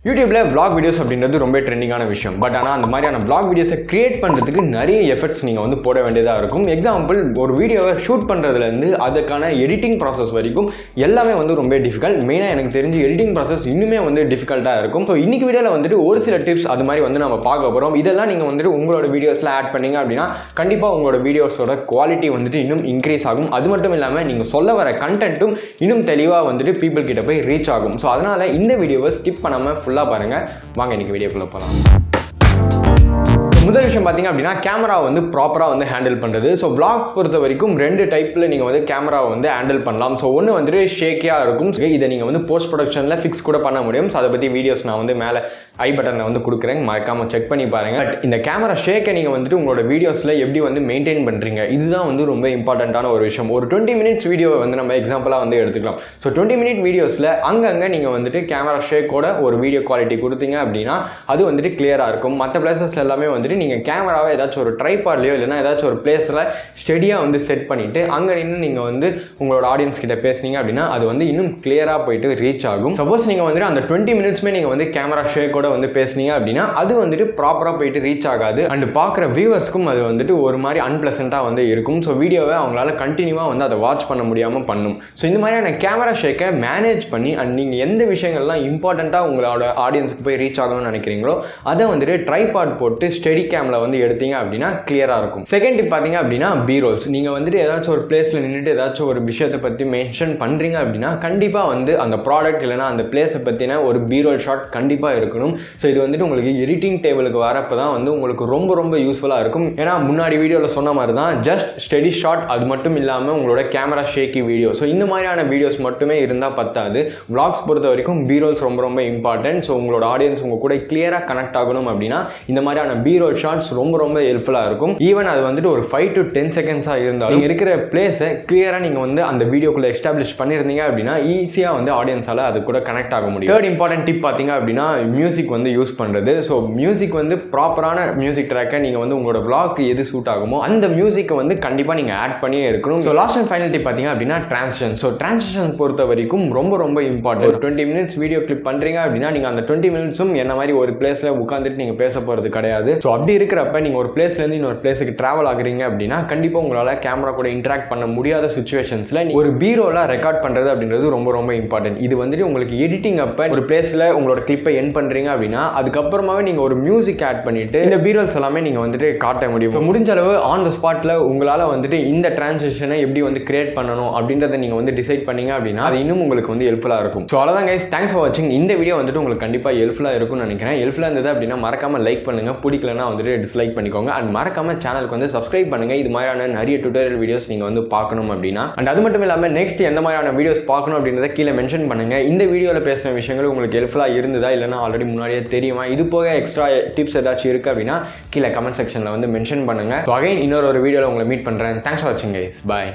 யூடியூப்ல vlog videos அப்படின்றது ரொம்ப ட்ரெண்டிங்கான விஷயம். பட் ஆனால் அந்த மாதிரியான vlog வீடியோஸை கிரியேட் பண்ணுறதுக்கு நிறைய எஃபர்ட்ஸ் நீங்கள் வந்து போட வேண்டியதாக இருக்கும். எக்ஸாம்பிள், ஒரு வீடியோவை ஷூட் பண்ணுறதுலேருந்து அதுக்கான எடிட்டிங் ப்ராசஸ் வரைக்கும் எல்லாமே வந்து ரொம்ப டிஃபிகல்ட். மெயினாக எனக்கு தெரிஞ்சு எடிட்டிங் ப்ராசஸ் இன்னுமே வந்து டிஃபிகல்ட்டாக இருக்கும். ஸோ இன்னைக்கு வீடியோவில் வந்துட்டு ஒரு சில டிப்ஸ் அது மாதிரி வந்து நம்ம பார்க்க போகிறோம். இதெல்லாம் நீங்கள் வந்துட்டு உங்களோட வீடியோஸில் ஆட் பண்ணீங்க அப்படின்னா கண்டிப்பாக உங்களோட வீடியோஸோட குவாலிட்டி வந்துட்டு இன்னும் இன்க்ரீஸ் ஆகும். அது மட்டும் இல்லாமல் நீங்கள் சொல்ல வர கண்டென்ட்டும் இன்னும் தெளிவாக வந்துட்டு பீப்புள் கிட்ட போய் ரீச் ஆகும். ஸோ அதனால் இந்த வீடியோவை ஸ்கிப் பண்ணாமல் ஃபுல்லாக பாருங்க. வாங்க இன்னைக்கு வீடியோக்குள்ள போகலாம். முதல் விஷயம் பார்த்தீங்க அப்படின்னா கேமரா வந்து ப்ராப்பராக வந்து ஹேண்டில் பண்ணுறது. ஸோ vlog பொறுத்த வரைக்கும் ரெண்டு டைப்பில் நீங்கள் வந்து கேமராவை வந்து ஹேண்டில் பண்ணலாம். ஸோ ஒன்று வந்துட்டு ஷேக்கியாக இருக்கும். இதை நீங்கள் வந்து போஸ்ட் ப்ரொடக்ஷனில் ஃபிக்ஸ் கூட பண்ண முடியும். ஸோ அதை பற்றி வீடியோஸ் நான் வந்து மேலே ஐ பட்டனில் வந்து கொடுக்குறேன், மறக்காமல் செக் பண்ணி பாருங்கள். பட் இந்த கேமரா ஷேக்கை நீங்கள் வந்துட்டு உங்களோட வீடியோஸில் எப்படி வந்து மெயின்டைன் பண்ணுறீங்க, இதுதான் வந்து ரொம்ப இம்பார்ட்டண்ட்டான ஒரு விஷயம். ஒரு 20 மினிட்ஸ் வீடியோவை வந்து நம்ம எக்ஸாம்பிளாக வந்து எடுத்துக்கலாம். ஸோ 20 மினிட் வீடியோஸில் அங்கங்கே நீங்கள் வந்துட்டு கேமரா ஷேக்கோட ஒரு வீடியோ குவாலிட்டி கொடுத்தீங்க அப்படின்னா அது வந்துட்டு கிளியராக இருக்கும். மற்ற பிளேசஸ்ல எல்லாமே வந்துட்டு நீங்கள் கேமராவை ஏதாச்சும் ஒரு ட்ரைபாட்லையோ இல்லைனா ஏதாச்சும் ஒரு பிளேஸில் ஸ்டெடியாக வந்து செட் பண்ணிவிட்டு அங்கே நின்று நீங்கள் வந்து உங்களோட ஆடியன்ஸ் கிட்ட பேசுனீங்க அப்படின்னா அது வந்து இன்னும் கிளியராக போயிட்டு ரீச் ஆகும். சப்போஸ் நீங்கள் வந்துட்டு அந்த 20 மினிட்ஸ்மே நீங்கள் வந்து கேமரா ஷேக்கோட வந்து பேசுனீங்க அப்படின்னா அது வந்துட்டு ப்ராப்பராக போயிட்டு ரீச் ஆகாது. அண்ட் பார்க்குற வியூவர்ஸ்க்கும் அது வந்துட்டு ஒரு மாதிரி அன்பிளசண்ட்டாக வந்து இருக்கும். ஸோ வீடியோவை அவங்களால கண்டினியூவாக வந்து அதை வாட்ச் பண்ண முடியாமல் பண்ணும். ஸோ இந்த மாதிரியான கேமரா ஷேக்கை மேனேஜ் பண்ணி அண்ட் நீங்கள் எந்த விஷயங்கள்லாம் இம்பார்ட்டண்ட்டாக உங்களோட ஆடியன்ஸுக்கு போய் ரீச் ஆகணும்னு நினைக்கிறீங்களோ அதை வந்துட்டு ட்ரைபாட் போட்டு ஸ்டெடி கேமில் வந்து எடுத்தீங்க அப்படின்னா கிளியராக இருக்கும். செகண்ட் டிப் பார்த்தீங்க அப்படின்னா பீரோல்ஸ். நீங்கள் வந்துட்டு ஏதாச்சும் ஒரு பிளேஸில் நின்றுட்டு ஏதாச்சும் ஒரு விஷயத்தை பற்றி மென்ஷன் பண்ணுறீங்க அப்படின்னா கண்டிப்பாக வந்து அந்த ப்ராடக்ட் இல்லைனா அந்த பிளேஸை பற்றின ஒரு பீரோல் ஷாட் கண்டிப்பாக இருக்கணும். ஸோ இது வந்துட்டு உங்களுக்கு எடிட்டிங் டேபிளுக்கு வரப்போ தான் வந்து உங்களுக்கு ரொம்ப ரொம்ப யூஸ்ஃபுல்லாக இருக்கும். ஏன்னா முன்னாடி வீடியோவில் சொன்ன மாதிரி தான் ஜஸ்ட் ஸ்டெடி ஷாட் அது மட்டும் இல்லாமல் உங்களோட கேமரா ஷேக்கி வீடியோ. ஸோ இந்த மாதிரியான வீடியோஸ் மட்டுமே இருந்தால் பத்தாது. vlogs பொறுத்த வரைக்கும் பீரோல்ஸ் ரொம்ப ரொம்ப இம்பார்ட்டன்ட். ஸோ உங்களோட ஆடியன்ஸ் உங்கள் கூட கிளியராக கனெக்ட் ஆகணும் அப்படின்னா இந்த மாதிரியான பீரோல் ஷாட்ஸ் ரொம்ப ரொம்ப ஹெல்ப்ஃபுல்லாக இருக்கும். ஈவன் அது வந்துட்டு ஒரு 5 to 10 செகண்ட்ஸாக இருந்தாலும் நீங்கள் இருக்கிற பிளேஸை கிளியராக நீங்கள் வந்து அந்த வீடியோக்குள்ளே எஸ்டாப்ளிஷ் பண்ணியிருந்தீங்க அப்படின்னா ஈஸியாக வந்து ஆடியன்ஸால் அது கூட கனெக்ட் ஆக முடியும். தேர்ட் இம்பார்ட்டன்ட் டிப் பார்த்தீங்க அப்படின்னா மியூசிக் வந்து யூஸ் பண்ணுறது. ஸோ மியூசிக் வந்து ப்ராப்பரான மியூசிக் ட்ராக்கை நீங்கள் வந்து உங்களோட vlog எது சூட் ஆகுமோ அந்த மியூசிக்கை வந்து கண்டிப்பாக நீங்கள் ஆட் பண்ணியே இருக்கணும். So last and final tip பார்த்தீங்க அப்படின்னா டிரான்சிஷன். ஸோ டிரான்சிஷன் பொறுத்த வரைக்கும் ரொம்ப ரொம்ப இம்பார்ட்டன்ட். 20 மினிட்ஸ் வீடியோ கிளிப் பண்ணுறீங்க அப்படின்னா நீங்கள் அந்த 20 மினிட்ஸும் என்ன மாதிரி ஒரு பிளேஸில் உட்காந்துட்டு நீங்கள் பேச போகிறது கிடையாது. ஸோ அப்படி இருக்கிறப்ப நீங்கள் ஒரு பிளேஸ்லேருந்து இன்னொரு பிளேஸுக்கு ட்ராவல் ஆகுறீங்க அப்படின்னா கண்டிப்பாக உங்களால் கேமரா கூட இன்ட்ராக்ட் பண்ண முடியாத சுச்சுவேஷன்ஸில் ஒரு பீரோவில் ரெக்கார்ட் பண்ணுறது அப்படின்றது ரொம்ப ரொம்ப இம்பார்ட்டன்ட். இது வந்துட்டு உங்களுக்கு எடிட்டிங் அப்போ ஒரு பிளேஸில் உங்களோட கிளிப்பை என் பண்ணுறீங்க அப்படின்னா அதுக்கப்புறமாவே நீங்கள் ஒரு மியூசிக் ஆட் பண்ணிட்டு இந்த பீரோல்ஸ் எல்லாமே நீங்கள் வந்துட்டு காட்ட முடியும். முடிஞ்ச அளவு ஆன் த ஸ்பாட்டில் உங்களால் வந்துட்டு இந்த டிரான்சிஷனை எப்படி வந்து கிரியேட் பண்ணணும் அப்படின்றத நீங்கள் வந்து டிசைட் பண்ணீங்க அப்படின்னா அது இன்னும் உங்களுக்கு வந்து ஹெல்ப்ஃபுல்லாக இருக்கும். ஸோ அவ்வளோதான் கைஸ், தேங்க்ஸ் ஃபார் வாட்சிங். இந்த வீடியோ வந்துட்டு உங்களுக்கு கண்டிப்பாக ஹெல்ப்ஃபுல்லாக இருக்கும்னு நினைக்கிறேன். ஹெல்ப்ஃபுல்லாக இருந்தது அப்படின்னா மறக்காம லைக் பண்ணுங்க, பிடிக்கலன்னா வந்துட்டு டிஸ்லைக் பண்ணிக்கோங்க. அண்ட் மறக்காம சேனலுக்கு வந்து சப்ஸ்கிரைப் பண்ணுங்க. இது மாதிரியான நிறைய டுட்டோரியல் வீடியோஸ் நீங்கள் வந்து பார்க்கணும் அப்படின்னா. அண்ட் அது மட்டும் இல்லாமல் நெக்ஸ்ட் எந்த மாதிரியான வீடியோஸ் பார்க்கணும் அப்படின்றத கீழே மென்ஷன் பண்ணுங்க. இந்த வீடியோவில் பேசின விஷயங்கள் உங்களுக்கு ஹெல்ப்ஃபுல்லாக இருந்ததா இல்லைனா ஆல்ரெடி முன்னாடியே தெரியுமா, இது போக எக்ஸ்ட்ரா டிப்ஸ் ஏதாச்சும் இருக்குது அப்படின்னா கீழே கமெண்ட் செக்ஷனில் வந்து மென்ஷன் பண்ணுங்கள். ஸோ அகைன் இன்னொரு வீடியோவில் உங்களை மீட் பண்ணுறேன். தேங்க்ஸ் ஃபார் வாட்சிங் கைஸ், பாய்.